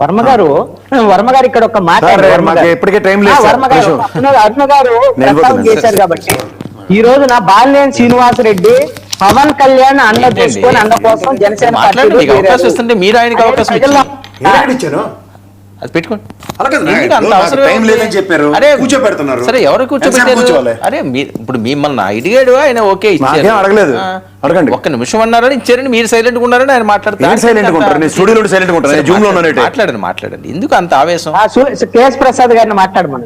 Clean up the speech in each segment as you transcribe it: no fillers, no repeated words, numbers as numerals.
వర్మ గారు ఇక్కడ ఒక మాట ఇప్పటికే టైం లేదు. అరుణ గారు ప్రస్తావన చేశారు కాబట్టి ఈ రోజు నా బాలినేని శ్రీనివాసరెడ్డి పవన్ కళ్యాణ్ అన్న చూసుకొని అన్న కోసం జనసేన పార్టీ మీరు ఆయనకి అవకాశం ఇచ్చారు. అది పెట్టుకోండి. సరే ఎవరు కూర్చోబెట్టారు? అరే ఇప్పుడు మిమ్మల్ని అడిగాడు ఆయన, ఓకే ఇచ్చారు, అడగలేదు. అడగండి. ఒక్క నిమిషం అన్నారని ఇచ్చారని మీరు సైలెంట్ గా ఉన్నారని ఆయన మాట్లాడండి. ఎందుకు అంత ఆవేశం? కేఎస్ ప్రసాద్ గారిని మాట్లాడమని.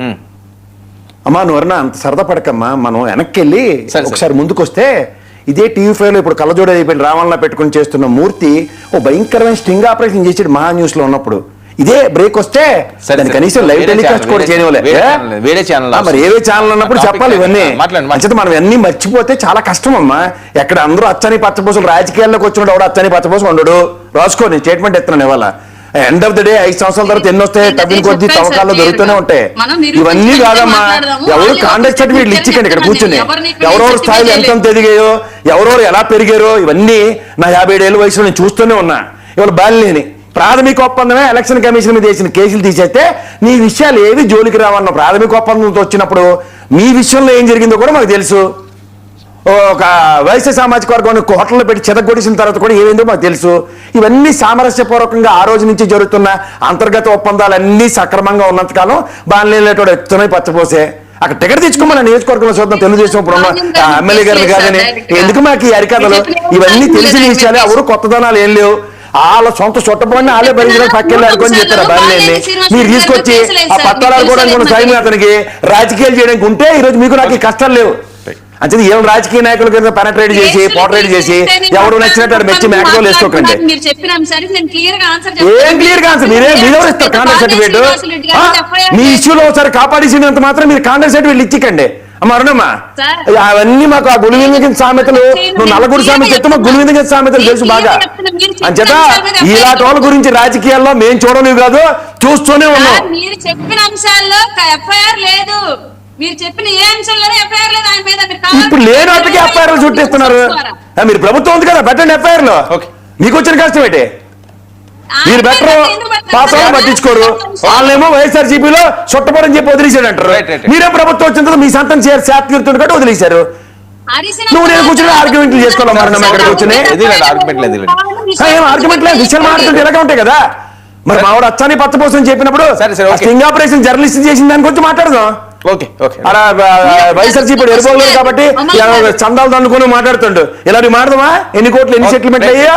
అమ్మా నువ్వు అంత సరదా పడకమ్మా, మనం వెనక్కి వెళ్ళి ఒకసారి ముందుకు వస్తే ఇదే టీవీ5 లో ఇప్పుడు కళ్ళజోడ అయిపోయిన రావాలన్నా పెట్టుకుని చేస్తున్న మూర్తి ఓ భయంకరమైన స్టింగ్ ఆపరేషన్ చేసాడు మహా న్యూస్ లో ఉన్నప్పుడు. ఇదే బ్రేక్ వస్తే కనీసం లైవ్ టెలికాస్ట్ కూడా చేయనివ్వలే. వేరే ఛానల్ మరి ఏవే ఛానల్ అన్నప్పుడు చెప్పాలి ఇవన్నీ. మనం అన్ని మర్చిపోతే చాలా కష్టం అమ్మా. ఎక్కడ అందరూ అచ్చని పచ్చపోసులు రాజకీయాల్లోకి వచ్చినప్పుడు ఎవడు అచ్చని పచ్చపోసు ఉండడు. రాసుకో, నేను స్టేట్మెంట్ ఎత్తున్నాను ఇవాళ. ఎండ్ ఆఫ్ ద డే 5 సంవత్సరాల తర్వాత ఎన్ని వస్తాయి, తగ్గిన కొద్ది తవ్వకాల్లో దొరుకుతూనే ఉంటాయి. ఇవన్నీ కాదమ్మా. ఎవరు కాంటాక్ట్ సర్టిఫికేట్లు ఇచ్చికండి ఇక్కడ కూర్చుని. ఎవరెవరు స్థాయిలో ఎంత ఎదిగాయో, ఎవరెవరు ఎలా పెరిగారో ఇవన్నీ నా 57 ఏళ్ళ వయసులో నేను చూస్తూనే ఉన్నా. ఇవాళ బాలినేని ప్రాథమిక ఒప్పందమే ఎలక్షన్ కమిషన్ మీద వేసిన కేసులు తీసేస్తే నీ విషయాలు ఏవి జోలికి రావన్న ప్రాథమిక ఒప్పందంతో వచ్చినప్పుడు మీ విషయంలో ఏం జరిగిందో కూడా మాకు తెలుసు. ఒక వైశ్య సామాజిక వర్గాన్ని కోటల్లో పెట్టి చెదగొడిసిన తర్వాత కూడా ఏమైందో మాకు తెలుసు. ఇవన్నీ సామరస్యపూర్వకంగా ఆ రోజు నుంచి జరుగుతున్న అంతర్గత ఒప్పందాలన్నీ సక్రమంగా ఉన్నంతకాలం బాలినేని ఎత్తున్నాయి పచ్చపోసే. అక్కడ టికెట్ తెచ్చుకోమని నియోజకవర్గంలో చూద్దాం. తెలుగుదేశం ఇప్పుడు ఉన్న ఎమ్మెల్యే గారిని కాదని ఎందుకు మాకు ఈ అరికథలు? ఇవన్నీ తెలిసిన విషయాలే. ఎవరు కొత్తదనాలు ఏం లేవు. వాళ్ళ సొంత చుట్టపోయిన వాళ్ళే భరించడానికి పక్కెళ్ళి అనుకొని చెప్తారు. బాలినేని మీరు తీసుకొచ్చి ఆ పత్రాలు ఆడుకోవడానికి సైన్ అతనికి రాజకీయాలు చేయడానికి ఉంటే ఈ రోజు మీకు నాకు ఈ కష్టాలు లేవు. అంటే ఏం రాజకీయ నాయకుల కింద పెనట్రేట్ చేసి పోర్ట్రేట్ చేసి ఎవరు నచ్చినట్టు మెచ్చి మేకలు వేసుకోకండి. ఏం క్లియర్ గా ఆన్సర్ మీరెవరు ఇస్తారు? కాంట్రాక్ట్ సర్టిఫికేట్ మీ ఇష్యూలో ఒకసారి కాపాడేసినంత మాత్రం మీరు కాంట్రాక్ట్ సర్టిఫికేట్ ఇచ్చికండి. అమ్మ అరుణమ్మా, అవన్నీ మాకు ఆ గులివింద సామెతలు, నువ్వు నల్లగుడి సామెత చెప్తే మాకు గులివింద సామెతలు తెలుసు బాగా. అంచేత ఇలాంటి వాళ్ళ గురించి రాజకీయాల్లో మేము చూడలేవు కాదు, చూస్తూనే ఉన్నాం. మీరు చెప్పిన అంశాల్లో ఎఫ్ఐఆర్ లేదు. మీరు చెప్పిన ఏ అంశంలోనే ఎఫ్ఐఆర్ లేదు ఆయన మీద. ఇప్పుడు లేని వాటికి ఎఫ్ఐఆర్ చుట్టిస్తున్నారు. మీరు ప్రభుత్వం ఉంది కదా, పెట్టండి ఎఫ్ఐఆర్ లో. మీకు వచ్చిన కష్టం ఏంటి? మీరు బెటర్ పాత్రలు పట్టించుకోరు. వాళ్ళేమో వైఎస్ఆర్సీపీలో చుట్టపడని చెప్పి వదిలేశాడు అంటారు. మీరే ప్రభుత్వం వచ్చిన తర్వాత మీ సంతం శాతం తీరుతుంది కాబట్టి వదిలేశారు. నువ్వు నేను కూర్చుని ఆర్గ్యుమెంట్లు చేసుకోవాలి. ఇక్కడ కూర్చుని ఆర్గ్యుమెంట్ లేదు, విషయాలు మాట్లాడుతుంటే ఇలాగే ఉంటాయి కదా. మరి మావాడు అచ్చాని పచ్చపోసం చెప్పినప్పుడు స్టింగ్ ఆపరేషన్ జర్నలిస్ట్ చేసిన దాని గురించి మాట్లాడదాం. వైఎస్ఆర్సీపీ ఎరుపోలేదు కాబట్టి చందాలు దండుకొని మాట్లాడుతుండు. ఇలాంటి మాట్లాడదామా? ఎన్ని కోట్లు ఎన్ని సెటిల్మెంట్లు అయ్యా?